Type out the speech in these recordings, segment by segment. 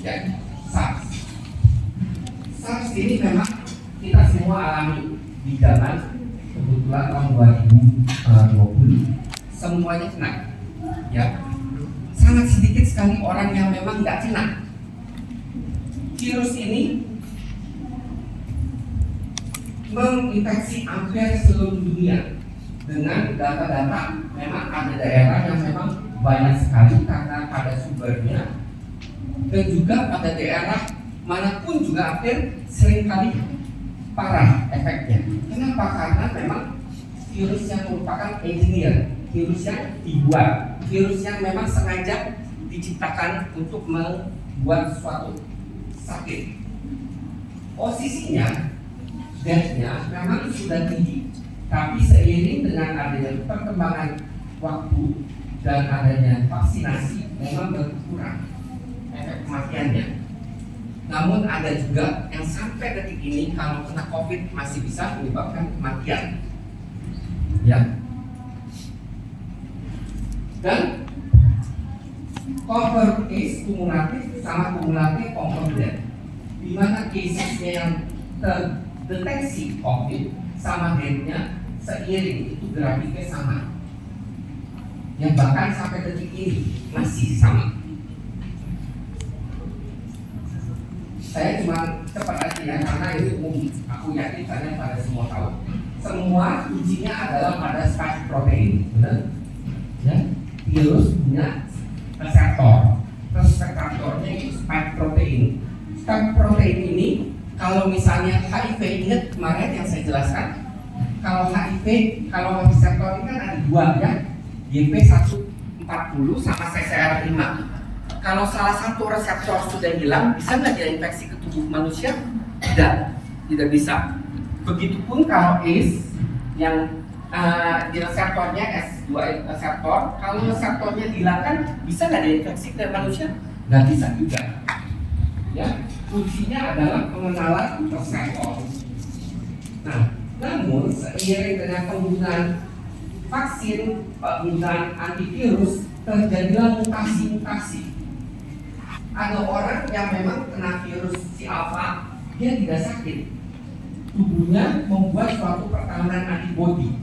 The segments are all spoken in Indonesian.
Ya, SARS. SARS ini memang kita semua alami di zaman kebetulan tahun 2020. Semuanya kena. Ya, sangat sedikit sekali orang yang memang nggak kena. Virus ini menginfeksi hampir seluruh dunia. Dengan data-data memang ada daerah yang memang banyak sekali karena pada sumbernya, dan juga pada daerah manapun juga hampir seringkali parah efeknya. Kenapa? Karena memang virus yang merupakan engineer, virus yang dibuat, virus yang memang sengaja diciptakan untuk membuat suatu sakit. Posisinya, death-nya memang sudah tinggi, tapi seiring dengan adanya perkembangan waktu dan adanya vaksinasi memang berkurang efek kematiannya. Namun ada juga yang sampai detik ini kalau kena COVID masih bisa menyebabkan kematian. Ya. Dan cover case kumulatif sama kumulatif confirmed, di mana casesnya yang terdeteksi COVID sama rate-nya seiring itu grafiknya sama. Yang bahkan sampai detik ini masih sama. Saya cuma cepat aja ya, karena itu umum. Aku yakin kalian pada semua tahu. Semua ujinya adalah pada spike protein, benar? Ya, virus punya reseptor. Reseptornya itu spike protein. Spike protein ini, kalau misalnya HIV, ingat kemarin yang saya jelaskan, kalau HIV, kalau reseptor ini kan ada dua ya, YP140 sama CCR5. Kalau salah satu reseptor sudah hilang, bisa nggak dia infeksi ke tubuh manusia? Tidak bisa. Begitupun kalau ACE yang di reseptornya S2 reseptor, kalau reseptornya hilangkan, bisa nggak dia infeksi ke manusia? Nggak bisa juga. Ya, kuncinya adalah pengenalan reseptor. Nah, namun seiring dengan penggunaan vaksin, penggunaan antivirus, terjadilah mutasi-mutasi. Ada orang yang memang kena virus si alpha, dia tidak sakit. Tubuhnya membuat suatu pertahanan antibodi.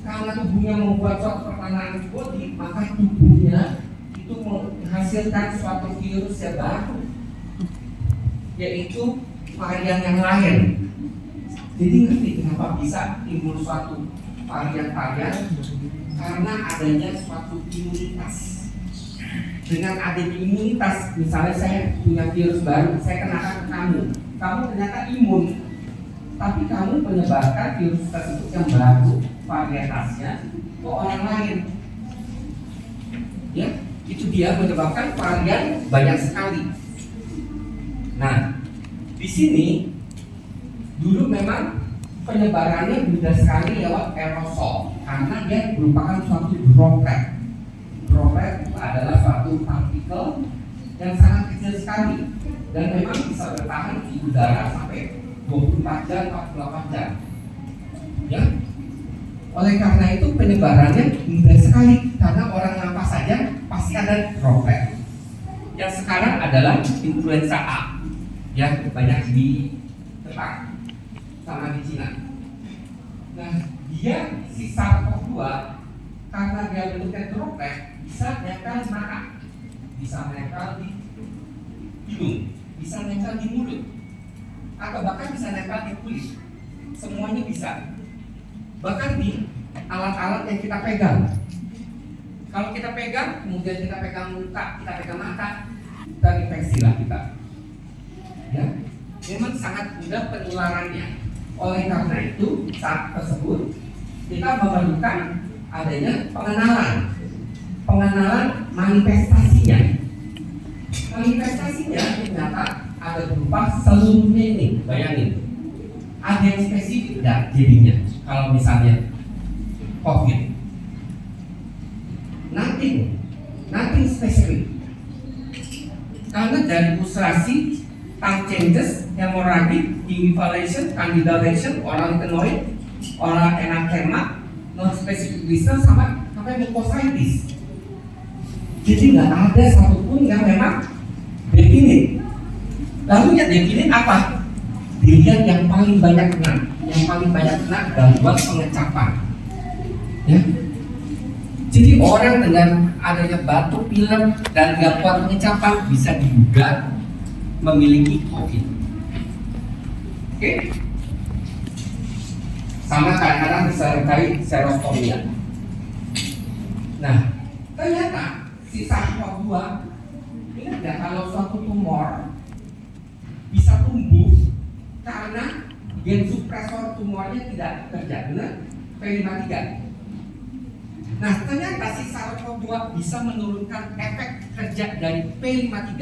Karena tubuhnya membuat suatu pertahanan antibodi, maka tubuhnya itu menghasilkan suatu virus yang baru, yaitu varian yang lain. Jadi ngerti kenapa bisa timbul suatu varian-varian? Karena adanya suatu imunitas. Dengan adanya imunitas, misalnya saya punya virus baru, saya kenakan ke kamu ternyata imun, tapi kamu menyebarkan virus tersebut yang baru varietasnya ke orang lain. Ya, itu dia menyebabkan varian banyak sekali. Nah, di sini dulu memang penyebarannya mudah sekali lewat aerosol karena dia merupakan suatu droplet. Droplet itu adalah suatu partikel yang sangat kecil sekali dan memang bisa bertahan di udara sampai 24 jam, 48 jam. Ya, oleh karena itu penyebarannya mudah sekali karena orang nafas saja pasti ada droplet. Yang sekarang adalah influenza A, yang banyak di Jepang sama di Cina. Nah, dia si SARS-CoV-2 karena dia bentuknya droplet bisa nempel di mata, bisa nempel di hidung, bisa nempel di mulut, atau bahkan bisa nempel di kulit. Semuanya bisa. Bahkan di alat-alat yang kita pegang. Kalau kita pegang, kemudian kita pegang muka, kita pegang mata, terinfeksi lah kita. Ya, memang sangat mudah penularannya. Oleh karena itu, saat tersebut kita memerlukan adanya pengenalan manifestasinya. Manifestasinya ternyata ada berupa seluruhnya ini. Bayangin, ada yang spesifik nggak jadinya? Kalau misalnya COVID, nothing spesifik. Karena dari ulcerasi, tongue changes, hemorrhagic, evaluation, candidalization, oral retinoid, oral enanthema, non-specific blister sampai mucositis. Jadi nggak ada satupun yang memang definite. Lalu yang definit apa? Dilihat yang paling banyak kena, gangguan pengecapan. Ya. Jadi orang dengan adanya batuk pilek dan gangguan pengecapan bisa diduga memiliki COVID. Oke? Sama kadang-kadang disertai serostomia. Nah, ternyata si SARS-CoV-2, ingat ya, kalau suatu tumor bisa tumbuh karena gen supresor tumornya tidak bekerja, benar? P53. Nah, ternyata si SARS-CoV-2 bisa menurunkan efek kerja dari P53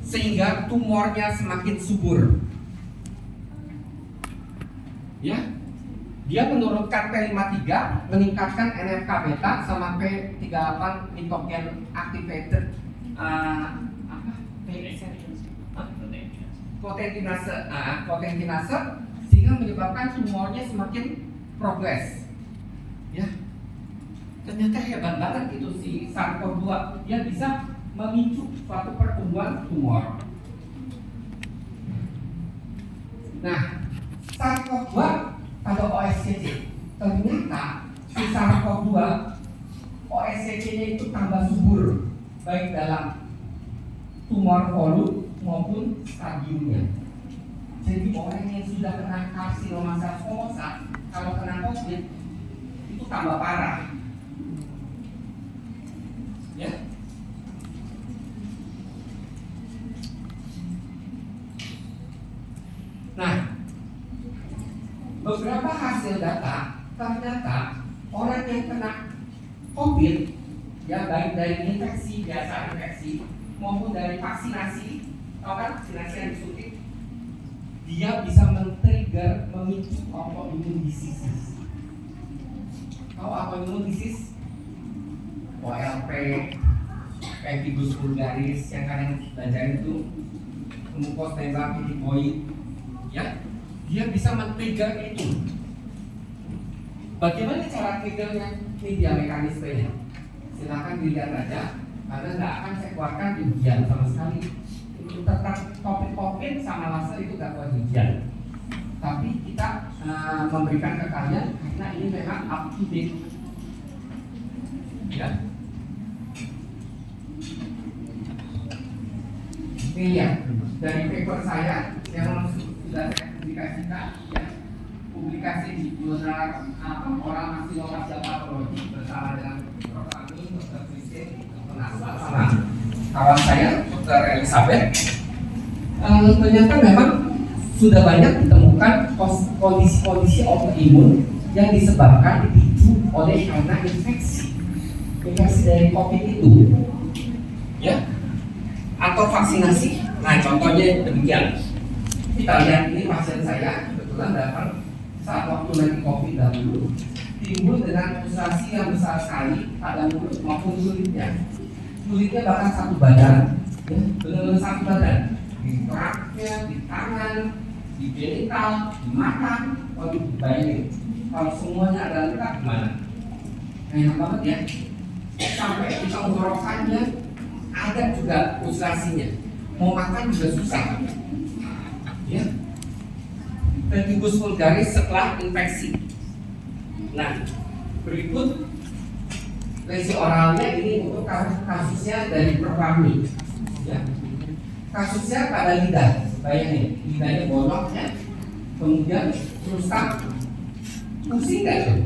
sehingga tumornya semakin subur. Ya, dia menurunkan P53, meningkatkan NFK beta sama P38 mitogen activated potentinase sehingga menyebabkan tumornya semakin progres. Ya, ternyata hebat banget itu si SARS-CoV-2, dia bisa memicu suatu pertumbuhan tumor. Nah, SARS-CoV-2 pada OSCC, ternyata si SARS-CoV-2 OSCC-nya itu tambah subur, baik dalam tumor volume maupun stadiumnya. Jadi orang yang sudah kena karsinoma sarkomosa, kalau kena COVID itu tambah parah. Ya. Nah, beberapa hasil data ternyata orang yang kena COVID, ya baik dari infeksi biasa infeksi maupun dari vaksinasi, tahu kan vaksinasi yang disuntik, dia bisa men-trigger memicu autoimmune disease. Tahu autoimmune disease? OLP, Pemphigus vulgaris yang kalian belajar itu, Mucostemia pilipoid, ya, dia bisa men-trigger itu. Bagaimana cara triggernya? Ini dia mekanismenya. Silakan dilihat aja, karena nggak akan saya keluarkan di ujian sama sekali. Itu tetap topik-topik sama laser itu nggak buat ujian. Tapi kita memberikan ke kalian karena ini memang up to date. Ya. Ini ya, dari paper saya yang sudah saya publikasikan, ya, publikasi di jurnal Oral Maxillofacial bersama dengan Prof. Ami, Dr. Christine, sama kawan saya, Dr. Elizabeth. Ternyata memang sudah banyak ditemukan kondisi-kondisi autoimun yang disebabkan dipicu oleh karena infeksi dari COVID itu, ya, atau vaksinasi. Nah, contohnya demikian. Kita lihat ini pasien saya kebetulan datang saat waktu lagi COVID dahulu, timbul dengan ulcerasi yang besar sekali pada mulut maupun kulitnya. Kulitnya bahkan satu badan, ya, benar-benar satu badan. Di keraknya, di tangan, di genital, di mata. Waduh, bayangin kalau semuanya ada luka gimana? Enak banget ya. Sampai di tenggorokannya ada juga ulcerasinya. Mau makan juga susah. Ya. Pemphigus vulgaris setelah infeksi. Nah, berikut lesi oralnya ini untuk kasusnya dari Prof. Ami. Ya. Kasusnya pada lidah, bayangin, lidahnya bolong ya. Kemudian rusak, pusing nggak tuh?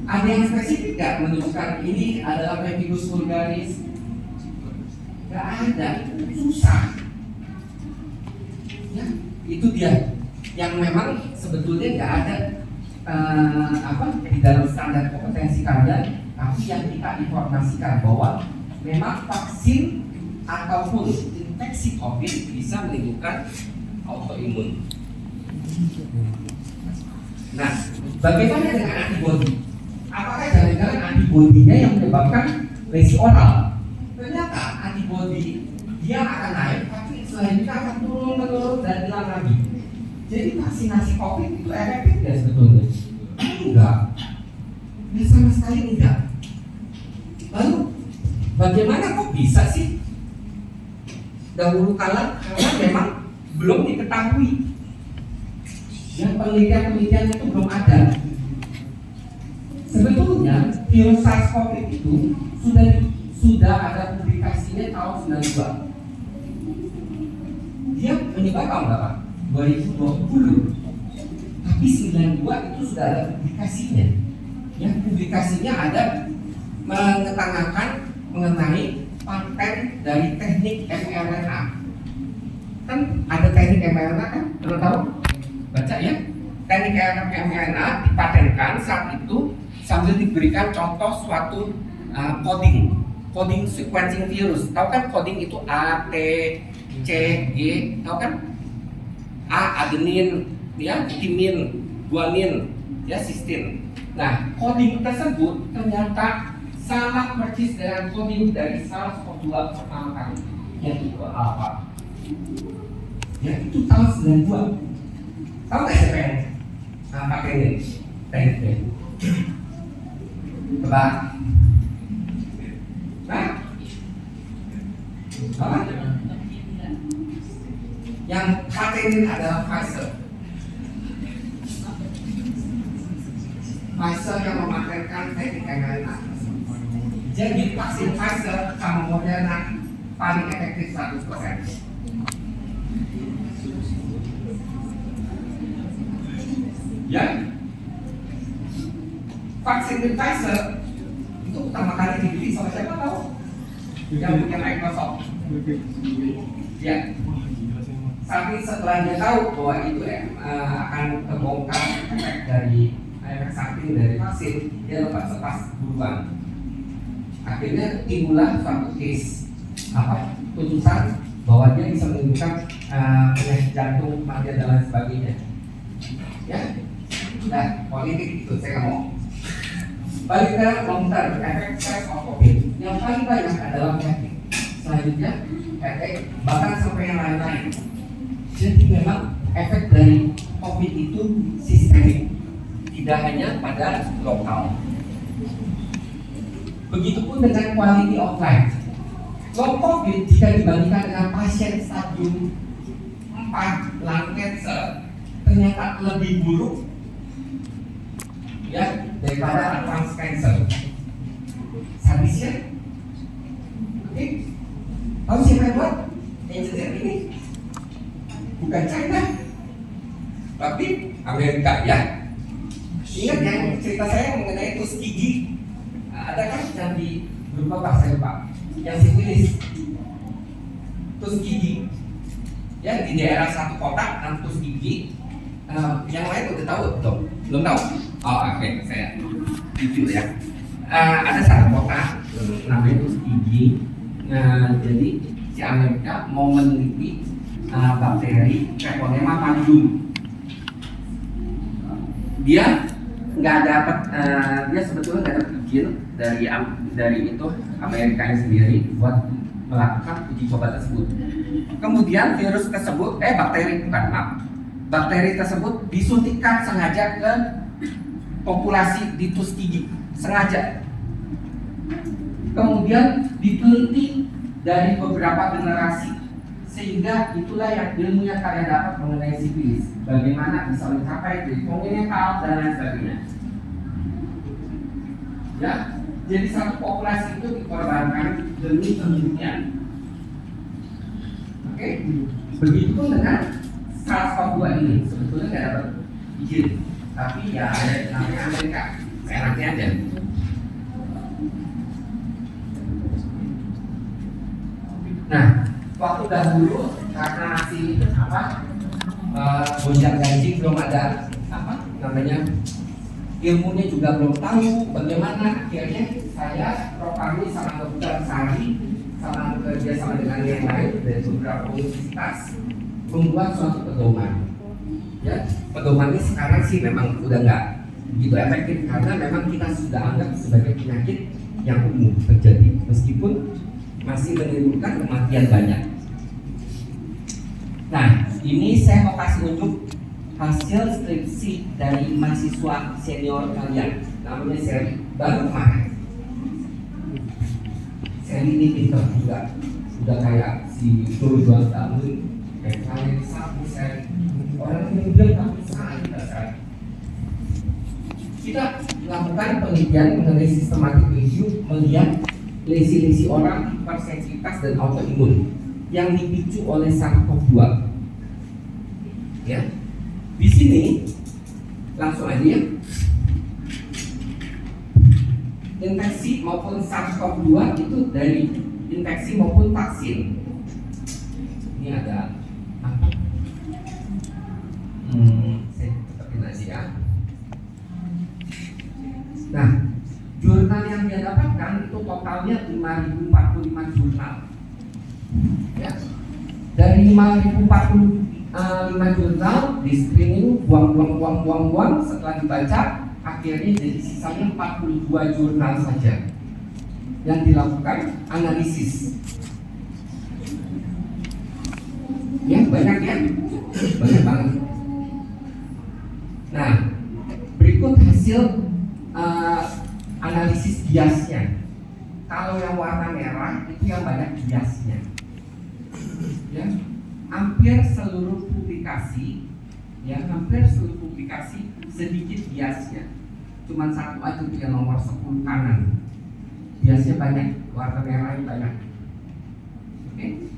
Ada yang spesifik nggak menunjukkan ini adalah Pemphigus vulgaris? Nggak ada, susah. Ya, itu dia yang memang sebetulnya nggak ada di dalam standar kompetensi kalian, tapi yang kita informasikan bahwa memang vaksin ataupun infeksi COVID bisa menimbulkan autoimun. Nah, bagaimana dengan antibodi? Apakah jangan-jangan antibodinya yang menyebabkan lesi oral? Ternyata antibodi dia akan naik, tapi selanjutnya akan turun dan hilang lagi. Jadi vaksinasi COVID itu efektif ya sebetulnya? Enggak, ini sama sekali enggak. Lalu bagaimana kok bisa sih? dahulu kala karena memang belum diketahui. Yang penelitian-penelitian itu belum ada. Sebetulnya virus SARS-CoV itu sudah ada publikasinya tahun 92. Dia menyebar tahun berapa? 2020. Tapi 92 itu sudah ada publikasinya. Ya, publikasinya ada mengetengahkan mengenai paten dari teknik mRNA. Kan ada teknik mRNA kan? Perlu tahu? Baca ya. Teknik mRNA dipatenkan saat itu sambil diberikan contoh suatu coding sequencing virus. Tahu kan coding itu A, T, C, G, tahu kan? A adenin, ya, timin, guanin, ya, cysteine. Nah, coding tersebut ternyata sama persis dengan coding dari SARS-CoV-2 pertama kali, yaitu alpha. Ya, itu tahun 92. Tahu nggak siapa yang pakai ini? Tekniknya. Coba. Nah, apa? Yang patenin adalah Pfizer. Pfizer yang mematenkan teknik mRNA. Jadi vaksin Pfizer sama Moderna paling efektif 100%. Ya, vaksin Pfizer itu pertama kali dibeli sama siapa tahu? Yang punya Microsoft. Ya. Tapi setelah dia tahu bahwa itu akan terbongkar efek dari efek samping dari vaksin, dia lepas duluan. Akhirnya timbullah suatu case putusan bahwa dia bisa menimbulkan penyakit jantung, kematian dan lain sebagainya. Ya, nah politik itu saya nggak mau. Balik ke long term efek SARS-CoV. Yang paling banyak adalah penyakit. Selanjutnya efek bahkan sampai yang lain-lain. Jadi memang efek dari COVID itu sistemik, tidak hanya pada lokal. Begitupun dengan quality of life. Long COVID jika dibandingkan dengan pasien stadium 4 lung cancer ternyata lebih buruk ya daripada advanced cancer. Sadisnya, oke? Tahu siapa yang buat incident ini? Bukan China, tapi Amerika ya. Ingat yang cerita saya mengenai Tuskegee? Ada kan yang di berupa bahasa Jepang, yang sipilis Tuskegee, ya di daerah satu kota namanya Tuskegee. Yang lain udah tahu belum? Belum tahu? Oh oke, saya review ya. Ada satu kota namanya Tuskegee. Jadi si Amerika mau meneliti bakteri Treponema pallidum. Dia nggak dapat, dia sebetulnya nggak dapat izin dari itu Amerikanya sendiri buat melakukan uji coba tersebut. Kemudian virus tersebut, bakteri tersebut disuntikkan sengaja ke populasi di Tuskegee, sengaja. Kemudian diteliti dari beberapa generasi, sehingga itulah yang ilmunya kalian dapat mengenai sipilis, bagaimana bisa mencapai kongenetal dan lain sebagainya. Ya, jadi satu populasi itu dikorbankan demi kehidupan. Oke, begitupun dengan SARS-CoV-2 ini sebetulnya nggak dapat izin, tapi ya ada namanya Amerika, enaknya aja. Nah, waktu dahulu karena masih gonjang ganjing, belum ada ilmunya juga belum tahu bagaimana, akhirnya saya Prof. Fahmi sama Dr. Sari sama bekerja sama dengan yang lain dari beberapa universitas membuat suatu pedoman. Ya, pedoman ini sekarang sih memang udah nggak begitu efektif karena memang kita sudah anggap sebagai penyakit yang umum terjadi, meskipun masih menimbulkan kematian banyak. Nah, ini saya mau kasih unjuk hasil skripsi dari mahasiswa senior kalian, namanya seri baru kemarin. Sally ini pinter juga, udah kayak si Jojo Damun, kayak satu Sally. Orang yang bilang tapi sangat kan. Kita lakukan penelitian mengenai sistematik review, melihat lesi-lesi orang hipersensitivitas dan autoimun yang dipicu oleh SARS-CoV-2. Ya, di sini langsung aja ya. Infeksi maupun SARS-CoV-2 itu dari infeksi maupun vaksin. Ini ada apa? Saya teketin aja ya. Nah, jurnal yang dia dapatkan itu totalnya 5.045 jurnal. Ya. Dari 5.045 jurnal di screening, buang. Setelah dibaca, akhirnya jadi sisanya 42 jurnal saja yang dilakukan analisis. Ya, banyak ya, banyak banget. Nah, berikut hasil analisis biasnya. Kalau yang warna merah itu yang banyak biasnya. Ya, hampir seluruh publikasi sedikit biasnya. Cuman satu aja tuh yang nomor 10 kanan. Biasnya banyak, warna merah banyak. Oke.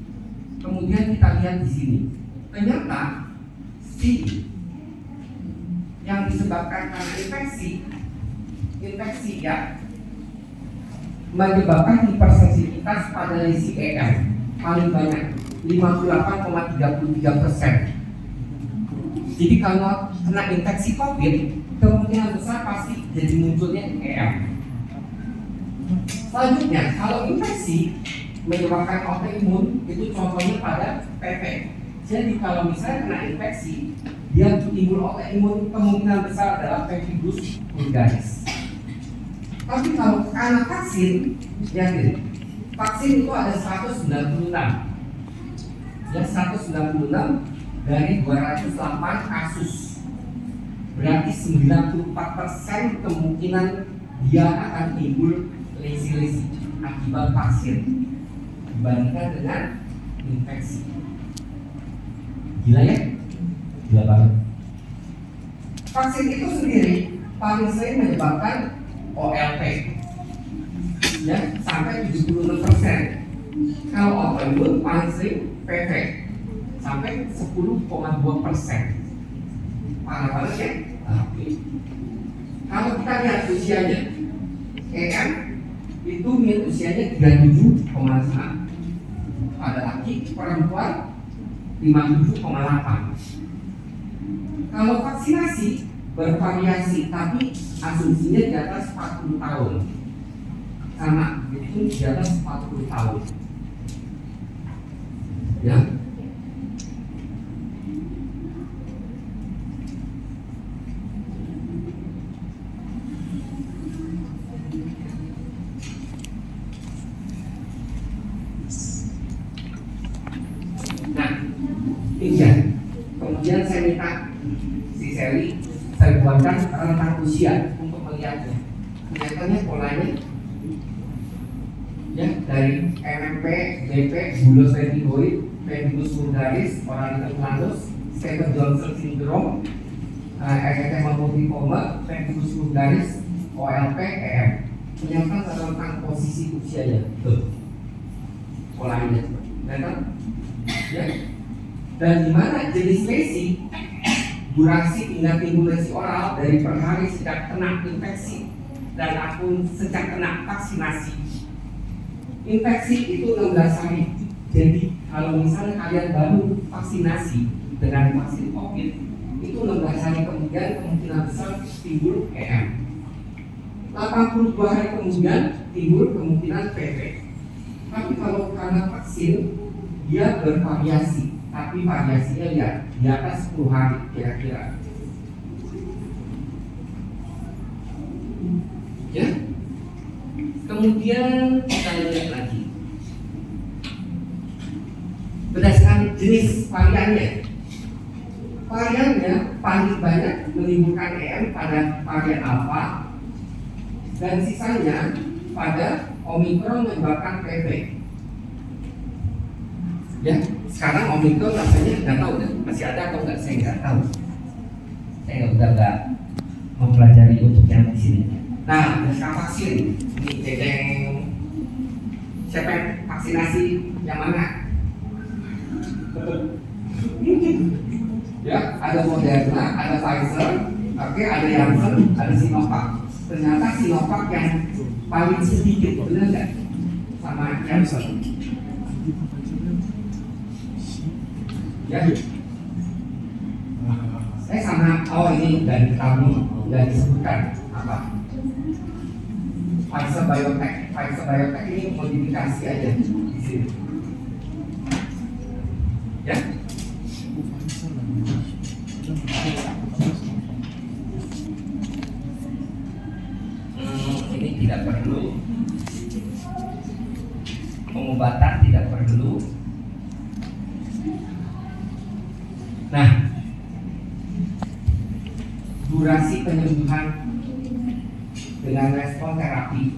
Kemudian kita lihat di sini. Ternyata yang disebabkan karena infeksi ya menyebabkan hipersensitivitas pada lesi EM paling banyak 58,33%. Jadi kalau kena infeksi COVID, kemungkinan besar pasti jadi munculnya EM. Selanjutnya, kalau infeksi menyebabkan autoimun, itu contohnya pada PP. Jadi kalau misalnya kena infeksi, dia timbul autoimun, kemungkinan besar adalah pemphigus vulgaris. Tapi kalau karena vaksin, yakin, vaksin itu ada 196. Ya, 196 dari 208 kasus. Berarti 94% kemungkinan dia akan timbul lesi-lesi akibat vaksin dibandingkan dengan infeksi. Gila ya? Gila banget. Vaksin itu sendiri paling sering menyebabkan OLP ya, sampai 76%. Kalau autoimun paling sering PV sampai 10,2%. Parah banget ya? Oke. Kalau kita lihat usianya, EM itu usianya 37,5. Pada laki, perempuan 57,8. Kalau vaksinasi bervariasi, tapi asumsinya di atas 40 tahun. Sama, itu di atas 40 tahun. Ya. Nah, iya. Kemudian saya minta si Sally saya buatkan rentang usia untuk melihatnya. Kelihatannya polanya ya, dari MMP, BP, bullous pemphigoid, pemphigus vulgaris, orang planus, Stevens-Johnson syndrome, erythema multiforme, pemphigus vulgaris, OLP, EM. Ternyata tentang posisi usianya, tuh polanya, ya. Dan di mana jenis lesi, durasi hingga timbul lesi oral dari per hari sejak kena infeksi dan akun sejak kena vaksinasi. Infeksi itu 16 hari. Jadi kalau misalnya kalian baru vaksinasi dengan vaksin COVID, itu 16 hari kemudian kemungkinan besar timbul EM. 82 hari kemudian timbul kemungkinan PV. Tapi kalau karena vaksin dia bervariasi, tapi variasinya ya di atas 10 hari kira-kira. Ya. Kemudian kita lihat lagi berdasarkan jenis variannya. Variannya paling banyak menimbulkan EM pada varian alpha dan sisanya pada Omikron menyebabkan PV. Ya, sekarang Omikron rasanya nggak tahu deh, masih ada atau nggak, saya nggak tahu. Saya udah nggak mempelajari untuk yang di sini. Nah, sekarang vaksin ini dedeng, siapa yang vaksinasi yang mana? Ya, ada Moderna, ada Pfizer, oke, ada Janssen, ada Sinovac. Ternyata Sinovac yang paling sedikit, benar nggak? Sama Janssen. Ya, sama. Oh, ini dari kami udah disebutkan apa? Pfizer Biotech ini modifikasi aja di sini. Ya. Ini tidak perlu. Pengobatan tidak perlu. Nah, durasi penyembuhan dengan respon terapi.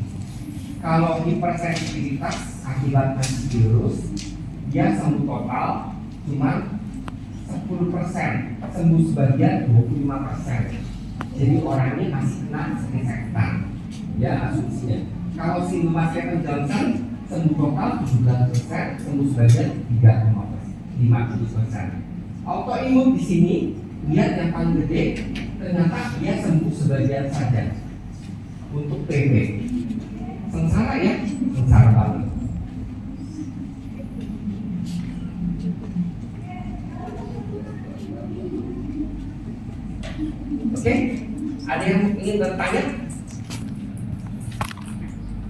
Kalau hipersensitivitas akibat antivirus, dia sembuh total cuma 10%, sembuh sebagian 25%. Jadi orang ini masih kena desinfektan, ya asumsinya. Kalau Sinovac Johnson sembuh total 17%, sembuh sebagian 50%. Autoimun di sini lihat yang paling gede, ternyata dia sembuh sebagian saja. Untuk PV, sengsara ya, sengsara banget. Oke, ada yang ingin bertanya?